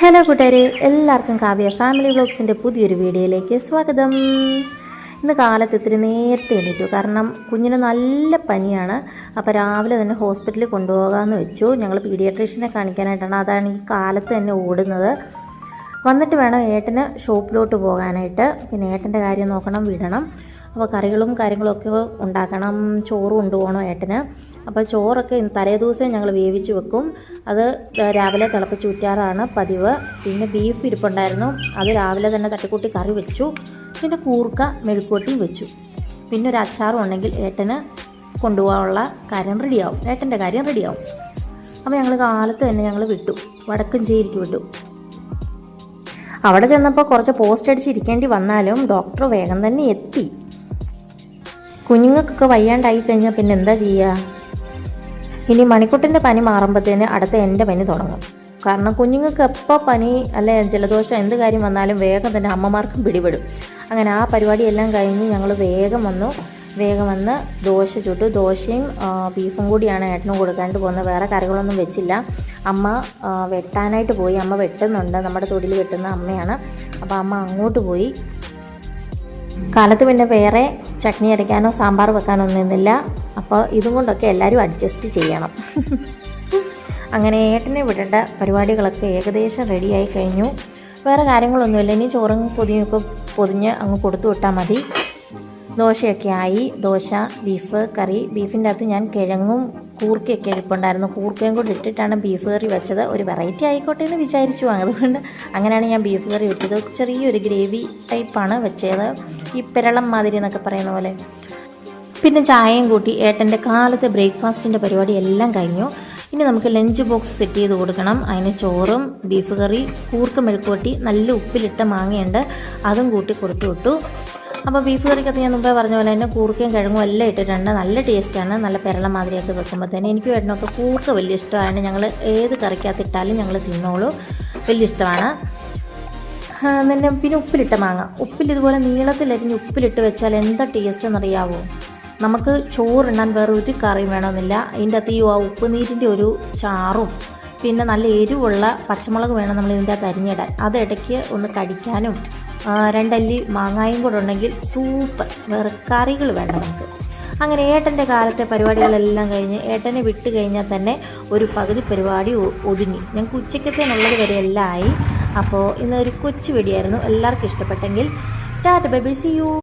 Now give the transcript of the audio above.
Hello കൂട്ടുകാരെ, എല്ലാവർക്കും Kavya family വ്ളോഗ്സിൻ്റെ പുതിയൊരു വീഡിയോയിലേക്ക് സ്വാഗതം. ഇന്ന് കാലത്ത് ഇത്തിരി നേരത്തെ എണീറ്റു, കാരണം കുഞ്ഞിന് നല്ല പനിയാണ്. അപ്പോൾ രാവിലെ തന്നെ ഹോസ്പിറ്റലിൽ കൊണ്ടുപോകാമെന്ന് വെച്ചു. ഞങ്ങൾ പീഡിയാട്രീഷ്യനെ കാണിക്കാനായിട്ടാണ്, അതാണ് ഈ കാലത്ത് തന്നെ ഓടുന്നത്. വന്നിട്ട് വേണം ഏട്ടന് ഷോപ്പിലോട്ട് പോകാനായിട്ട്. പിന്നെ ഏട്ടൻ്റെ കാര്യം നോക്കണം, വിടണം. അപ്പോൾ കറികളും കാര്യങ്ങളൊക്കെ ഉണ്ടാക്കണം. ചോറ് കൊണ്ടുപോകണം ഏട്ടന്. അപ്പോൾ ചോറൊക്കെ തലേദിവസം ഞങ്ങൾ വേവിച്ച് വെക്കും. അത് രാവിലെ തിളപ്പിച്ചൂറ്റാറാണ് പതിവ്. പിന്നെ ബീഫ് ഇരിപ്പുണ്ടായിരുന്നു, അത് രാവിലെ തന്നെ തട്ടിക്കൂട്ടി കറി വെച്ചു. പിന്നെ കൂർക്ക മെഴുക്കുവട്ടിയും വെച്ചു. പിന്നെ ഒരു അച്ചാറും ഉണ്ടെങ്കിൽ ഏട്ടന് കൊണ്ടുപോകാനുള്ള കാര്യം റെഡിയാവും, ഏട്ടൻ്റെ കാര്യം റെഡിയാവും. അപ്പോൾ ഞങ്ങൾ കാലത്ത് തന്നെ ഞങ്ങൾ വിട്ടു, വടക്കഞ്ചേരിക്ക് വിട്ടു. അവിടെ ചെന്നപ്പോൾ കുറച്ച് പോസ്റ്റ് അടിച്ചിരിക്കേണ്ടി വന്നാലും ഡോക്ടർ വേഗം തന്നെ എത്തി. കുഞ്ഞുങ്ങൾക്കൊക്കെ വയ്യാണ്ടായി കഴിഞ്ഞാൽ പിന്നെ എന്താ ചെയ്യുക? ഇനി മണിക്കുട്ടൻ്റെ പനി മാറുമ്പോഴത്തേന് അടുത്ത എൻ്റെ പനി തുടങ്ങും. കാരണം കുഞ്ഞുങ്ങൾക്ക് എപ്പോൾ പനി അല്ലെ ജലദോഷം എന്ത് കാര്യം വന്നാലും വേഗം തന്നെ അമ്മമാർക്കും പിടിപെടും. അങ്ങനെ ആ പരിപാടിയെല്ലാം കഴിഞ്ഞ് ഞങ്ങൾ വേഗം വന്ന് ദോശ ചുട്ടു. ദോശയും ബീഫും കൂടിയാണ് ഏട്ടനും കൊടുക്കാണ്ട് പോകുന്നത്. വേറെ കറികളൊന്നും വെച്ചില്ല. അമ്മ വെട്ടാനായിട്ട് പോയി. അമ്മ വെട്ടുന്നുണ്ട്, നമ്മുടെ തൊടിയിൽ വെട്ടുന്ന അമ്മയാണ്. അപ്പോൾ അമ്മ അങ്ങോട്ട് പോയി. കാലത്ത് പിന്നെ വേറെ ചട്നി അരയ്ക്കാനോ സാമ്പാർ വെക്കാനോ ഒന്നുമില്ല. അപ്പോൾ ഇതും കൊണ്ടൊക്കെ എല്ലാവരും അഡ്ജസ്റ്റ് ചെയ്യണം. അങ്ങനെ ഏട്ടനെ വിടേണ്ട പരിപാടികളൊക്കെ ഏകദേശം റെഡിയായി കഴിഞ്ഞു. വേറെ കാര്യങ്ങളൊന്നുമില്ല. ഇനി ചോറും പൊതിയൊക്കെ പൊതിഞ്ഞ് അങ്ങ് കൊടുത്തു വിട്ടാൽ മതി. ദോശയൊക്കെ ആയി. ദോശ, ബീഫ് കറി. ബീഫിൻ്റെ അകത്ത് ഞാൻ കിഴങ്ങും കൂർക്കയൊക്കെ ഇരിപ്പുണ്ടായിരുന്നു. കൂർക്കയും കൂടി ഇട്ടിട്ടാണ് ബീഫ് കറി വെച്ചത്. ഒരു വെറൈറ്റി ആയിക്കോട്ടെ എന്ന് വിചാരിച്ചു. അതുകൊണ്ട് അങ്ങനെയാണ് ഞാൻ ബീഫ് കറി വെച്ചത്. ചെറിയൊരു ഗ്രേവി ടൈപ്പാണ് വെച്ചത്, ഈ പെരളം മാതിരി എന്നൊക്കെ പറയുന്ന പോലെ. പിന്നെ ചായയും കൂട്ടി ഏട്ടൻ്റെ കാലത്തെ ബ്രേക്ക്ഫാസ്റ്റിൻ്റെ പരിപാടി എല്ലാം കഴിഞ്ഞു. ഇനി നമുക്ക് ലഞ്ച് ബോക്സ് സെറ്റ് ചെയ്ത് കൊടുക്കണം. അതിന് ചോറും ബീഫ് കറി, കൂർക്ക മെഴുക്കുവട്ടി, നല്ല ഉപ്പിലിട്ട മാങ്ങയുണ്ട്, അതും കൂട്ടി കൊടുത്തു വിട്ടു. അപ്പോൾ ബീഫ് കറിക്കകത്ത് ഞാൻ മുമ്പേ പറഞ്ഞ പോലെ തന്നെ കൂർക്കയും കിഴങ്ങും എല്ലാം ഇട്ടിട്ടുണ്ട്. നല്ല ടേസ്റ്റാണ്, നല്ല പെരളം മാതിരിയൊക്കെ വെക്കുമ്പോൾ തന്നെ. എനിക്ക് വേണ്ടൊക്കെ കൂർക്ക വലിയ ഇഷ്ടമാണ്. ഞങ്ങൾ ഏത് കറിക്കകത്ത് ഇട്ടാലും ഞങ്ങൾ തിന്നോളൂ, വലിയ ഇഷ്ടമാണ്. പിന്നെ ഉപ്പിലിട്ട മാങ്ങ, ഇതുപോലെ നീളത്തിലരിഞ്ഞ് ഉപ്പിലിട്ട് വെച്ചാൽ എന്താ ടേസ്റ്റ് എന്നറിയാവോ? നമുക്ക് ചോറിടാൻ വേറെ ഒരു കറിയും വേണമെന്നില്ല. അതിൻ്റെ അകത്ത് ഈ ഉപ്പ് നീരിൻ്റെ ഒരു ചാറും പിന്നെ നല്ല എരിവുള്ള പച്ചമുളക് വേണം നമ്മൾ ഇതിൻ്റെ അകത്ത് അരിഞ്ഞിടാൻ. അത് ഇടയ്ക്ക് ഒന്ന് കടിക്കാനും 2 അല്ലി മാങ്ങായും കൂടെ ഉണ്ടെങ്കിൽ സൂപ്പർ. വേറെ കറികൾ വേണ്ട നമുക്ക്. അങ്ങനെ ഏട്ടൻ്റെ കാലത്തെ പരിപാടികളെല്ലാം കഴിഞ്ഞ് ഏട്ടനെ വിട്ട് കഴിഞ്ഞാൽ തന്നെ ഒരു പകുതി പരിപാടി ഒതുങ്ങി. ഞങ്ങൾക്ക് ഉച്ചക്കത്തേനുള്ളത് വരെ എല്ലാം ആയി. അപ്പോൾ ഇന്നൊരു കൊച്ചു വെടിയായിരുന്നു. എല്ലാവർക്കും ഇഷ്ടപ്പെട്ടെങ്കിൽ tata bye bye, see U.